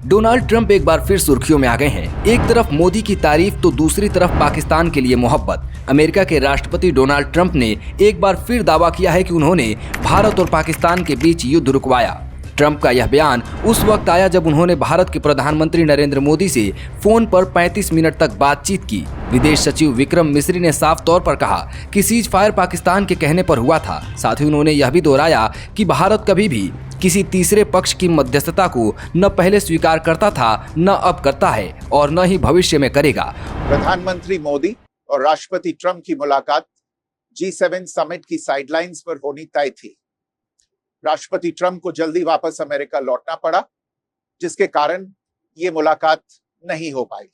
Donald Trump एक बार फिर सुर्खियों में आ गए हैं। एक तरफ मोदी की तारीफ तो दूसरी तरफ पाकिस्तान के लिए मोहब्बत। अमेरिका के राष्ट्रपति डोनाल्ड ट्रंप ने एक बार फिर दावा किया है कि उन्होंने भारत और पाकिस्तान के बीच युद्ध रुकवाया। ट्रंप का यह बयान उस वक्त आया जब उन्होंने भारत के प्रधानमंत्री नरेंद्र मोदी से फोन पर 35 मिनट तक बातचीत की। विदेश सचिव विक्रम मिस्री ने साफ तौर पर कहा कि सीज फायर पाकिस्तान के कहने पर हुआ था। साथ ही उन्होंने यह भी दोहराया कि भारत कभी भी किसी तीसरे पक्ष की मध्यस्थता को न पहले स्वीकार करता था, न अब करता है और न ही भविष्य में करेगा। प्रधानमंत्री मोदी और राष्ट्रपति ट्रंप की मुलाकात G7 समिट की साइडलाइंस पर होनी तय थी। राष्ट्रपति ट्रंप को जल्दी वापस अमेरिका लौटना पड़ा, जिसके कारण ये मुलाकात नहीं हो पाई।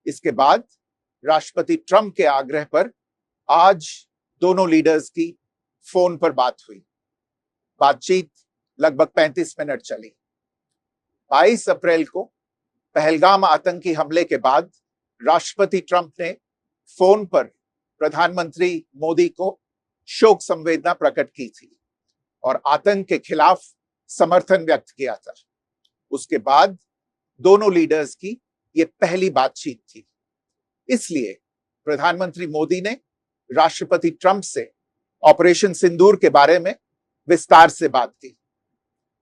इसके बाद राष्ट्रपति ट्रंप के आग्रह पर आज दोनों लीडर्स की फोन पर बात हुई। बातचीत लगभग 35 मिनट चली। 22 अप्रैल को पहलगाम आतंकी हमले के बाद राष्ट्रपति ट्रंप ने फोन पर प्रधानमंत्री मोदी को शोक संवेदना प्रकट की थी और आतंक के खिलाफ समर्थन व्यक्त किया था। उसके बाद दोनों लीडर्स की यह पहली बातचीत थी। इसलिए प्रधानमंत्री मोदी ने राष्ट्रपति ट्रंप से ऑपरेशन सिंदूर के बारे में विस्तार से बात की।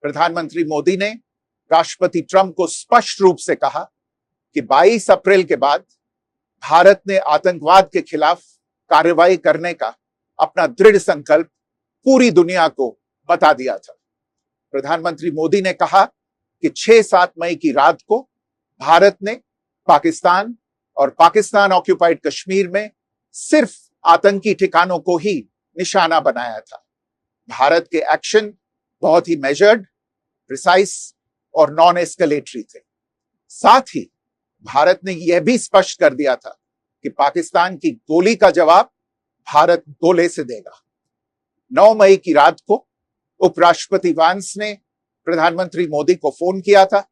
प्रधानमंत्री मोदी ने राष्ट्रपति ट्रंप को स्पष्ट रूप से कहा कि 22 अप्रैल के बाद भारत ने आतंकवाद के खिलाफ कार्रवाई करने का अपना दृढ़ संकल्प पूरी दुनिया को बता दिया था। प्रधानमंत्री मोदी ने कहा कि 6-7 मई की रात को भारत ने पाकिस्तान और पाकिस्तान ऑक्युपाइड कश्मीर में सिर्फ आतंकी ठिकानों को ही निशाना बनाया था। भारत के एक्शन बहुत ही मेजर्ड, प्रिसाइज और नॉन एस्केलेटरी थे। साथ ही भारत ने यह भी स्पष्ट कर दिया था कि पाकिस्तान की गोली का जवाब भारत गोले से देगा। 9 मई की रात को उपराष्ट्रपति वांस ने प्रधानमंत्री मोदी को फोन किया था।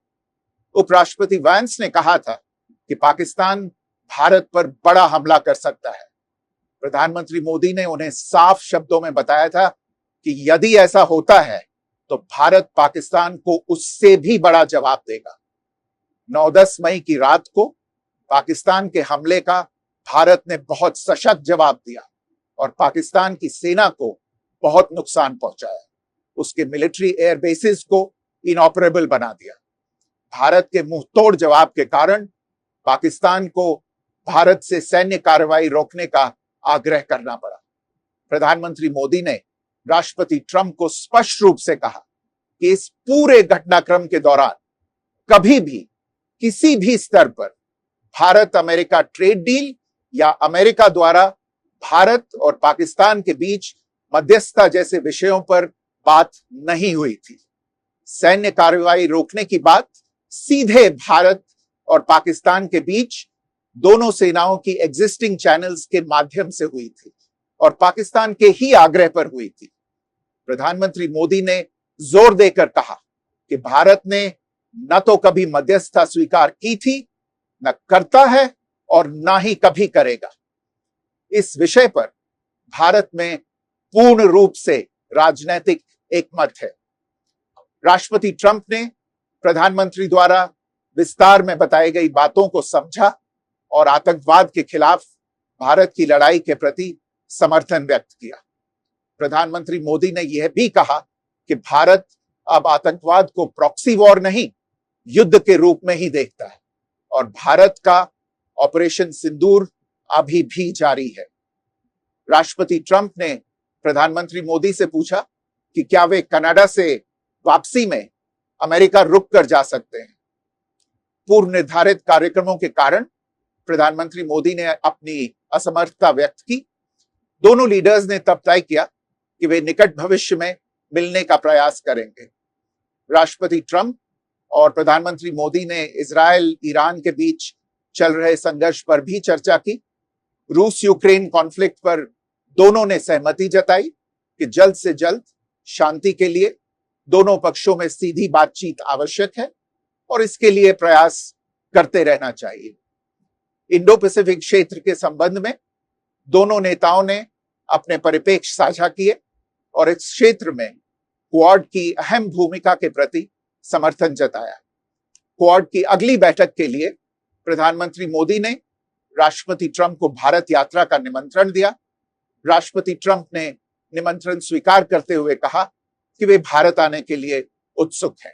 उपराष्ट्रपति वांस ने कहा था कि पाकिस्तान भारत पर बड़ा हमला कर सकता है। प्रधानमंत्री मोदी ने उन्हें साफ शब्दों में बताया था कि यदि ऐसा होता है तो भारत पाकिस्तान को उससे भी बड़ा जवाब देगा। 9-10 मई की रात को पाकिस्तान के हमले का भारत ने बहुत सशक्त जवाब दिया और पाकिस्तान की सेना को बहुत नुकसान पहुंचाया। उसके मिलिट्री एयर बेसिस को इनऑपरेबल बना दिया। भारत के मुंहतोड़ जवाब के कारण पाकिस्तान को भारत से सैन्य कार्रवाई रोकने का आग्रह करना पड़ा। प्रधानमंत्री मोदी ने राष्ट्रपति ट्रंप को स्पष्ट रूप से कहा कि इस पूरे घटनाक्रम के दौरान कभी भी किसी भी स्तर पर भारत अमेरिका ट्रेड डील या अमेरिका द्वारा भारत और पाकिस्तान के बीच मध्यस्थता जैसे विषयों पर बात नहीं हुई थी। सैन्य कार्रवाई रोकने की बात सीधे भारत और पाकिस्तान के बीच दोनों सेनाओं की एग्जिस्टिंग चैनल्स के माध्यम से हुई थी और पाकिस्तान के ही आग्रह पर हुई थी। प्रधानमंत्री मोदी ने जोर देकर कहा कि भारत ने न तो कभी मध्यस्थता स्वीकार की थी, न करता है और न ही कभी करेगा। इस विषय पर भारत में पूर्ण रूप से राजनीतिक एकमत है। राष्ट्रपति ट्रंप ने प्रधानमंत्री द्वारा विस्तार में बताई गई बातों को समझा और आतंकवाद के खिलाफ भारत की लड़ाई के प्रति समर्थन व्यक्त किया। प्रधानमंत्री मोदी ने यह भी कहा कि भारत अब आतंकवाद को प्रॉक्सी वॉर नहीं, युद्ध के रूप में ही देखता है और भारत का ऑपरेशन सिंदूर अभी भी जारी है। राष्ट्रपति ट्रंप ने प्रधानमंत्री मोदी से पूछा कि क्या वे कनाडा से वापसी में अमेरिका रुक कर जा सकते हैं। पूर्व निर्धारित कार्यक्रमों के कारण प्रधानमंत्री मोदी ने अपनी असमर्थता व्यक्त की। दोनों लीडर्स ने तब तय किया कि वे निकट भविष्य में मिलने का प्रयास करेंगे। राष्ट्रपति ट्रंप और प्रधानमंत्री मोदी ने इजरायल ईरान के बीच चल रहे संघर्ष पर भी चर्चा की। रूस यूक्रेन कॉन्फ्लिक्ट पर दोनों ने सहमति जताई कि जल्द से जल्द शांति के लिए दोनों पक्षों में सीधी बातचीत आवश्यक है और इसके लिए प्रयास करते रहना चाहिए। इंडो पैसिफिक क्षेत्र के संबंध में दोनों नेताओं ने अपने परिप्रेक्ष्य साझा किए और इस क्षेत्र में क्वाड की अहम भूमिका के प्रति समर्थन जताया। क्वाड की अगली बैठक के लिए प्रधानमंत्री मोदी ने राष्ट्रपति ट्रंप को भारत यात्रा का निमंत्रण दिया। राष्ट्रपति ट्रंप ने निमंत्रण स्वीकार करते हुए कहा कि वे भारत आने के लिए उत्सुक हैं।